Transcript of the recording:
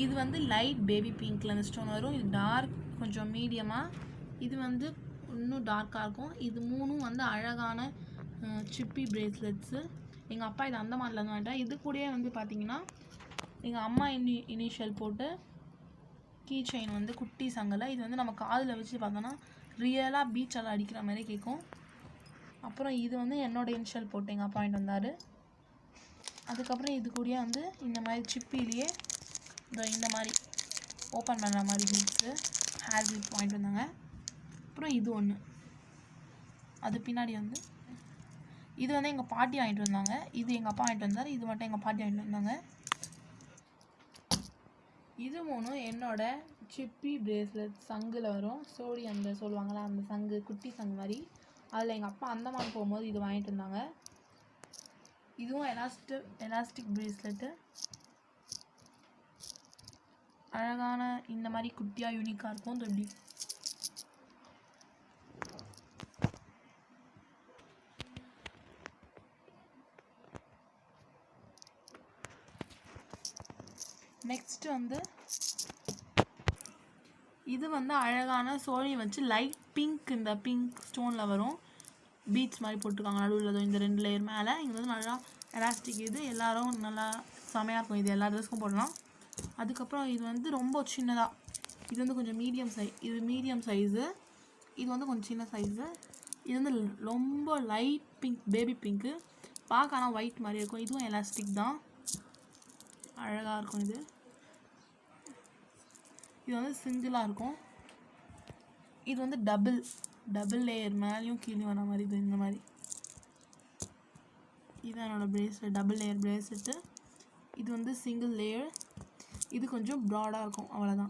இது வந்து light baby பிங்க்கில் அந்த ஸ்டோன் வரும். இது டார்க் கொஞ்சம் மீடியமாக, இது வந்து இன்னும் டார்க்காக இருக்கும். இது மூணும் வந்து அழகான சிப்பி பிரேஸ்லெட்ஸு. எங்கள் அப்பா இது அந்தமான்ல இருந்து வாங்கிட்டா. இது கூடயே வந்து பார்த்தீங்கன்னா எங்கள் அம்மா இனிஷியல் போட்டு கீ செயின் வந்து குட்டி சங்கில். இது வந்து நம்ம காதில் வச்சு பார்த்தோன்னா ரியலாக பீச்செல்லாம் அடிக்கிற மாதிரி கேட்கும். அப்புறம் இது வந்து என்னோடய இனிஷியல் போட்டு எங்கள் அப்பா வாங்கிட்டு வந்தார். அதுக்கப்புறம் இது கூடயே வந்து இந்த மாதிரி சிப்பிலேயே இந்த மாதிரி ஓப்பன் பண்ணுற மாதிரி கிளிப்ஸு ஹேர் கிளிப் வாங்கிட்டு வந்தாங்க. அப்புறம் இது ஒன்று, அது பின்னாடி வந்து இது வந்து எங்கள் பாட்டி வாங்கிட்டு வந்தாங்க. இது எங்கள் அப்பா வாங்கிட்டு வந்தார். இது மட்டும் எங்கள் பாட்டி வாங்கிட்டு வந்தாங்க. இது மூணும் என்னோட சிப்பி பிரேஸ்லெட் சங்கில் வரும். சோடி அந்த சொல்லுவாங்களா அந்த சங்கு, குட்டி சங்கு மாதிரி. அதில் எங்கள் அப்பா அந்தமான் போகும்போது இது வாங்கிட்டு வந்தாங்க. இதுவும் எலாஸ்டிக் பிரேஸ்லெட்டு. அழகான இந்த மாதிரி குட்டியாக யூனிக்காக இருக்கும் தொட்டி. நெக்ஸ்ட் வந்து இது வந்து அழகான சோழி வச்சு லைட் பிங்க், இந்த பிங்க் ஸ்டோனில் வரும். பீட்ஸ் மாதிரி போட்டிருக்காங்க நடுவில் இந்த 2 லேயர் மேலே. இங்கே வந்து நல்லா எலாஸ்டிக். இது எல்லோரும் நல்லா செமையாக இருக்கும். இது எல்லா ட்ரெஸ்க்கும் போடலாம். அதுக்கப்புறம் இது வந்து ரொம்ப சின்னதாக, இது வந்து கொஞ்சம் மீடியம் சைஸ். இது மீடியம் சைஸு. இது வந்து கொஞ்சம் சின்ன சைஸு. இது வந்து ரொம்ப லைட் பிங்க், பேபி பிங்க்கு. பார்க்க ஆனால் ஒயிட் மாதிரி இருக்கும். இதுவும் எலாஸ்டிக் தான், அழகாக இருக்கும். இது வந்து சிங்கிளாக இருக்கும். இது வந்து டபுள் லேயர் மேலேயும் கீழே வர மாதிரி. இது இந்த மாதிரி. இதுதான் என்னோடய பிரேஸ்லெட், டபுள் லேயர் பிரேஸ்லெட்டு. இது வந்து சிங்கிள் லேயர். இது கொஞ்சம் ப்ராடாக இருக்கும், அவ்வளோதான்.